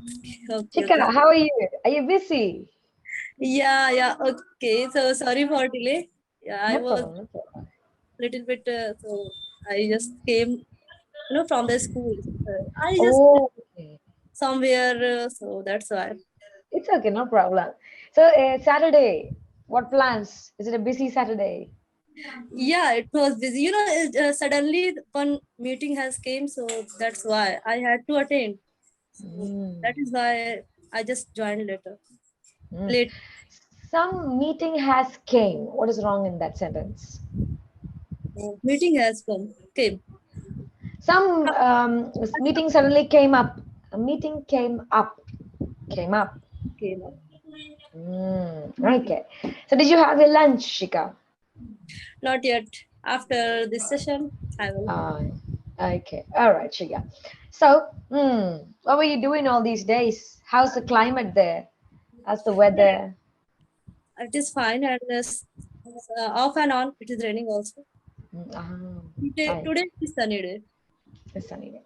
Okay, Shikha, okay. how are you? Are you busy? Yeah, yeah. Okay. So sorry for delay. Yeah, I No was problem, no problem. little bit. So I just came, from the school. I just Oh, okay. somewhere. So that's why. It's okay, no problem. So, Saturday, what plans? Is it a busy Saturday? Yeah, it was busy. Suddenly one meeting has came, so that's why I had to attend. So that Mm. is why I just joined later. Mm. Late. Some meeting has came. What is wrong in that sentence? Meeting has came. Some meeting suddenly came up. A meeting came up. Came up. Came up. Okay. So, did you have your lunch, Shika? Not yet. After this session, I will. Uh, okay. All right, Shika. So, what were you doing all these days? How's the climate there? How's the Yeah, weather? it is fine, and off and on. It is raining also. Today Okay. is sunny day. It's sunny day.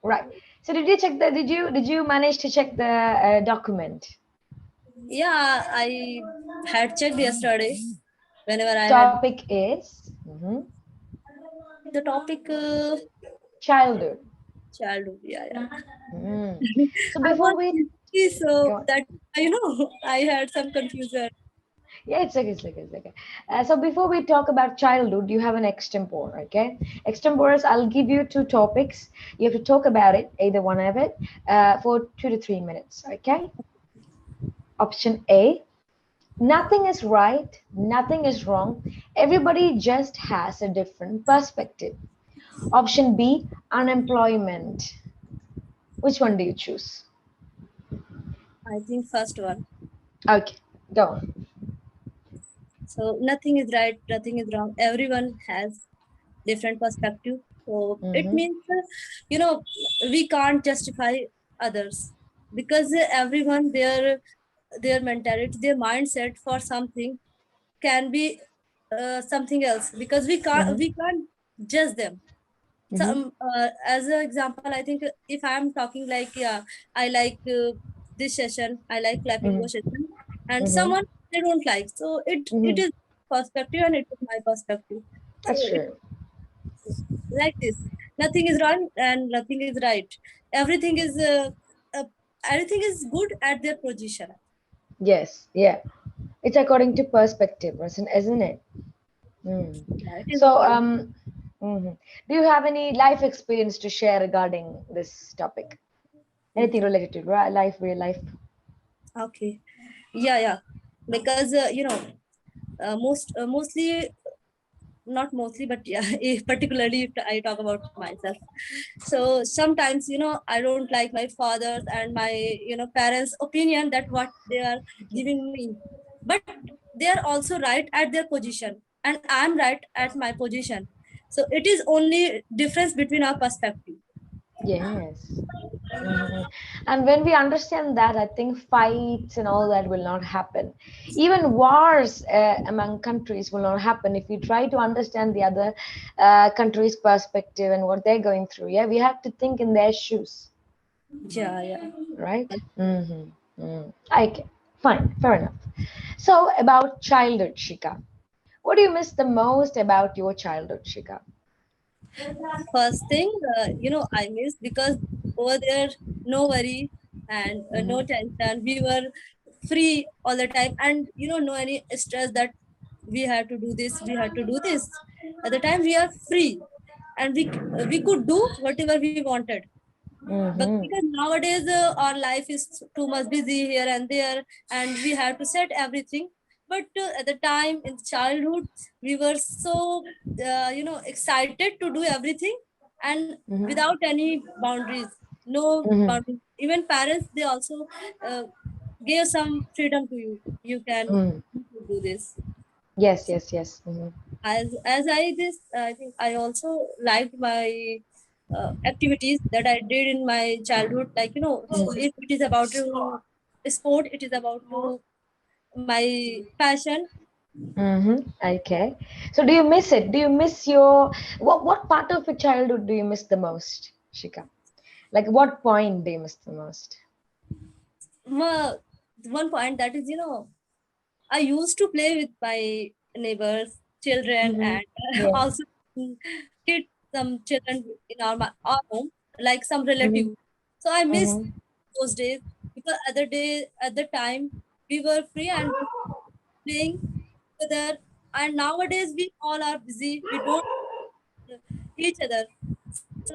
Right. So, did you check the? Did you manage to check the document? Yeah, I had checked yesterday. Whenever I had Topic is the topic, childhood. childhood. Yeah, yeah. Mm. So I before was we busy, so go on. that I had some confusion. Yeah, it's okay, it's okay, it's okay. So before we talk about childhood, you have an extempore, okay? Extempores, I'll give you two topics. You have to talk about it, either one of it, for 2 to 3 minutes, okay? Option A, nothing is right, nothing is wrong. Everybody just has a different perspective. Option B, unemployment. Which one do you choose? I think first one. Okay, go on. So nothing is right, nothing is wrong. Everyone has different perspective. So it Mm-hmm. means, we can't justify others because everyone their mentality, their mindset for something can be something else because Mm-hmm. we can't judge them. So Mm-hmm. as an example, I think if I'm talking like, yeah, I like this session, I like Clapingo Mm-hmm. session, and Mm-hmm. someone they don't like. So it Mm-hmm. is perspective and it is my perspective. So That's it true. like this. Nothing is wrong and nothing is right. Everything is uh, everything is good at their position. Yes, yeah. It's according to perspective, isn't it? Mm. Yeah, it is So, according. mhm. Do you have any life experience to share regarding this topic? Anything related to life, real life? Okay. Yeah, yeah. Because mostly, not mostly, but yeah, if particularly if I talk about myself. So sometimes, I don't like my father's and my parents' opinion that what they are giving me, but they are also right at their position, and I'm right at my position. So it is only difference between our perspective. Yes. And when we understand that, I think fights and all that will not happen. Even wars among countries will not happen if we try to understand the other country's perspective and what they're going through. Yeah, we have to think in their shoes, Yeah, yeah. right? Okay, fine, fair enough. So, about childhood, Shika. What do you miss the most about your childhood, Shika? First thing, I miss because over there, no worry and no Mm-hmm. tension. We were free all the time, and no any stress that we had to do this, we had to do this. At the time, we are free, and we could do whatever we wanted. But Mm-hmm. because nowadays our life is too much busy here and there, and we have to set everything. But at the time in childhood, we were so excited to do everything, and Mm-hmm. without any boundaries, no Mm-hmm. boundaries. Even parents, they also uh, gave some freedom to you. You can Mm. do this. Yes, yes, yes. Mm-hmm. As I think I also liked my activities that I did in my childhood, like if it is about sport, it is about my passion. Mm-hmm. Okay. So do you miss it? Do you miss your what part of your childhood do you miss the most, Shika? Like what point do you miss the most? one point that is, I used to play with my neighbors, children, Mm-hmm. and Yeah. also kid some children in our home, like some Mm-hmm. relative. So I miss Mm-hmm. those days because at the time we were free and we were playing together. And nowadays we all are busy. We don't each other. So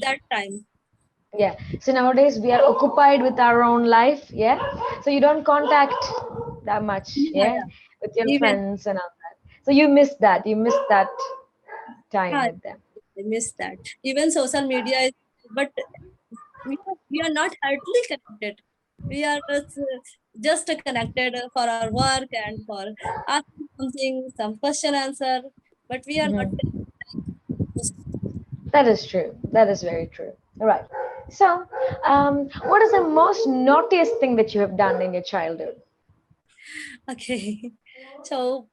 that time. Yeah. So nowadays we are occupied with our own life. Yeah. So you don't contact that much. Yeah, Yeah. yeah. With your Even friends and all that. So you miss that. You miss that time yeah, with them. I miss that. Even social media is, but we are not hardly connected. We are just connected for our work and for asking something, some question answer, but we are not Hmm. connected. That is true. That is very true. All right. So, what is the most naughtiest thing that you have done in your childhood? Okay. So,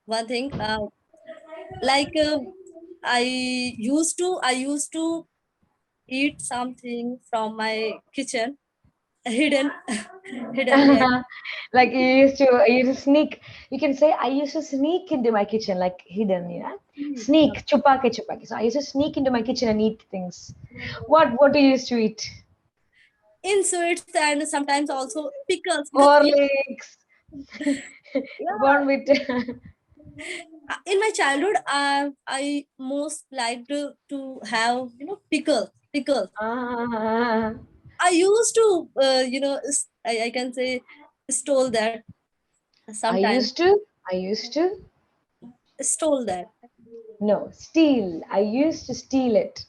one thing, like I used to eat something from my kitchen, hidden, hidden. Yeah. Like you used to sneak. You can say I used to sneak into my kitchen, like hidden. You know, sneak, chupake chupake. So I used to sneak into my kitchen and eat things. What do you used to eat? In sweets and sometimes also pickles because Horlicks, yeah, born with. in my childhood I most liked to have pickles. Ah, I used to I can say stole that I sometimes. used to. I used to. Stole that. No, steal. I used to steal it.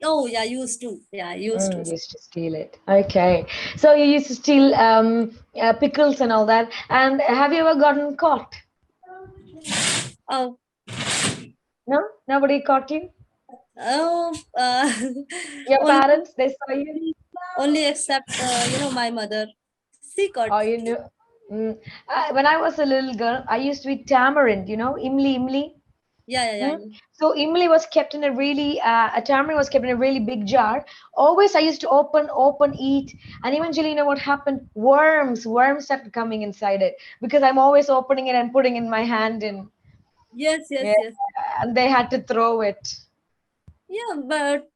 Oh yeah, used to. Used to steal it. Okay. So you used to steal pickles and all that. And have you ever gotten caught? Oh, No? Nobody caught you? oh Your only parents, they saw you? only except my mother. She got. Or you knew? Mm. When I was a little girl, I used to eat tamarind, imli, imli. Yeah, yeah, yeah, Hmm? yeah. So imli was kept in a tamarind was kept in a really big jar. Always I used to open, eat, and eventually, what happened? Worms started coming inside it because I'm always opening it and putting in my hand in, Yes, yes, yeah, yes. and they had to throw it. Yeah, but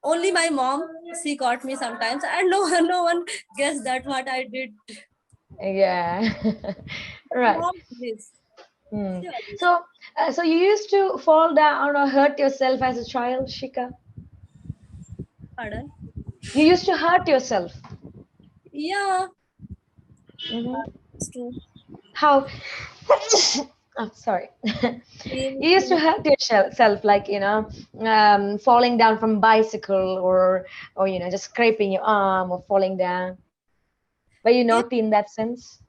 only my mom, she caught me sometimes, and no, no one guessed that what I did. Yeah, right. Mom did this. Hmm. She always. So you used to fall down or hurt yourself as a child, Shika? Pardon? You used to hurt yourself. Yeah, Hmm. it's true. How? Oh, sorry. In, You used to hurt yourself, like falling down from bicycle or just scraping your arm or falling down. Were you in naughty in that sense?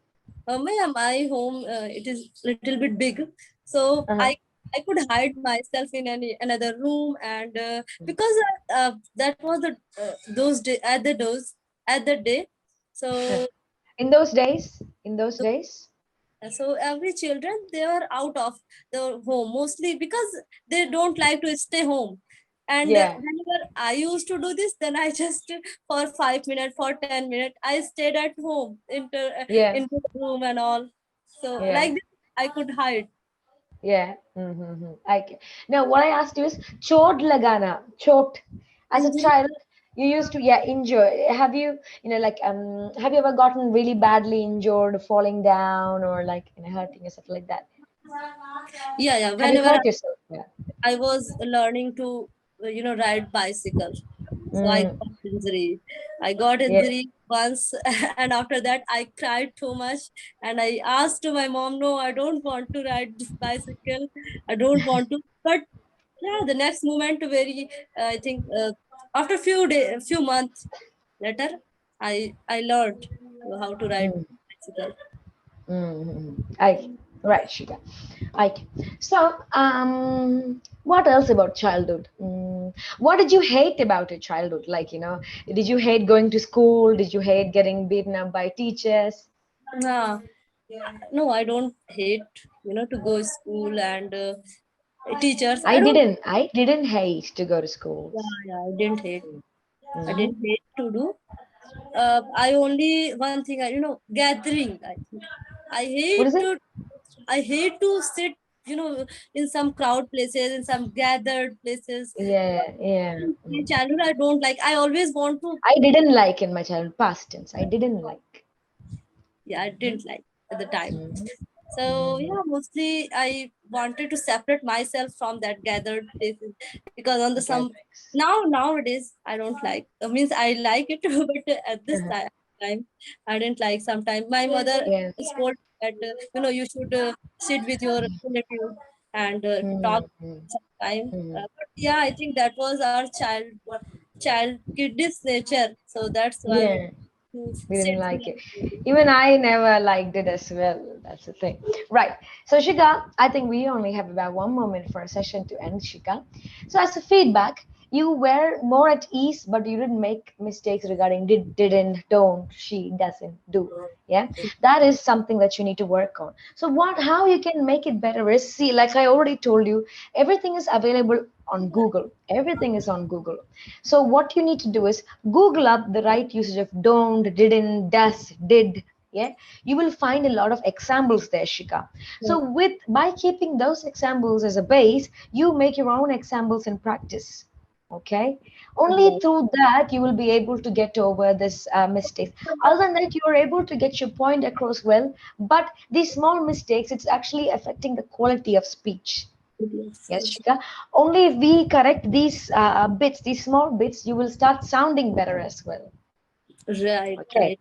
my home, it is little bit big, so Uh-huh. I could hide myself in any another room, and because that was the those day at the day, so In those days. so every children they are out of the home mostly because they don't like to stay home. And Yeah, whenever I used to do this, then I just for 5 minutes, for 10 minutes, I stayed at home yeah, into the room and all. So yeah, like this, I could hide. yeah. Mm-hmm. Okay. Now, what I asked you is chot lagana. Chot. As a Mhm. child, you used to, yeah, injure. Have you ever gotten really badly injured, falling down, or like hurting yourself like that? Yeah, yeah. Have you Whenever hurt yourself? Yeah. I was learning to, ride bicycle. So I Mm, got injury. I got yeah. injury once, and after that I cried too much. And I asked my mom, "No, I don't want to ride this bicycle. I don't want to." But yeah, the next moment, very I think after few months later, I learned how to ride Mm, bicycle. I right, Shika. Okay. So, what else about childhood? What did you hate about your childhood? Like, did you hate going to school? Did you hate getting beaten up by teachers? Uh, no, I don't hate to go school and teachers. I I don't. didn't. I didn't hate to go to Yeah, schools. yeah, I didn't hate. I didn't hate to do. I only one thing, gathering. I think I What hate is it? to. I hate to sit, in some crowd places, in some gathered places. Yeah, yeah. In my childhood, I don't like. I always want to. I didn't like in my childhood, past tense. I didn't like. Yeah, I didn't like at the time. Mm-hmm. So Mm-hmm. yeah, mostly I wanted to separate myself from that gathered places, because on the some Gatherings. nowadays I don't like. Means I like it, but at this Uh-huh. time I didn't like. Sometimes my mother Yes. told that you should sit with your relative and talk Mm-hmm. sometime. Mm-hmm. But yeah, I think that was our child kiddish nature. So that's why Yeah. to We didn't sit. like it. Even I never liked it as well. That's the thing. Right. So, Shika, I think we only have about 1 more minute for a session to end, Shika. So, as a feedback, you were more at ease, but you didn't make mistakes regarding didn't, don't, she, doesn't, do. Yeah. That is something that you need to work on. So, how you can make it better is see, like I already told you, everything is available on Google. Everything is on Google. So, what you need to do is Google up the right usage of don't, didn't, does, did. Yeah, you will find a lot of examples there, Shika. So, with by keeping those examples as a base, you make your own examples in practice. Okay, only Right. through that you will be able to get over this mistakes. Other than that, you are able to get your point across well. But these small mistakes, it's actually affecting the quality of speech. Yes, Yes, yes. Shika. Only if we correct these bits, these small bits, you will start sounding better as well. Right, Okay. right.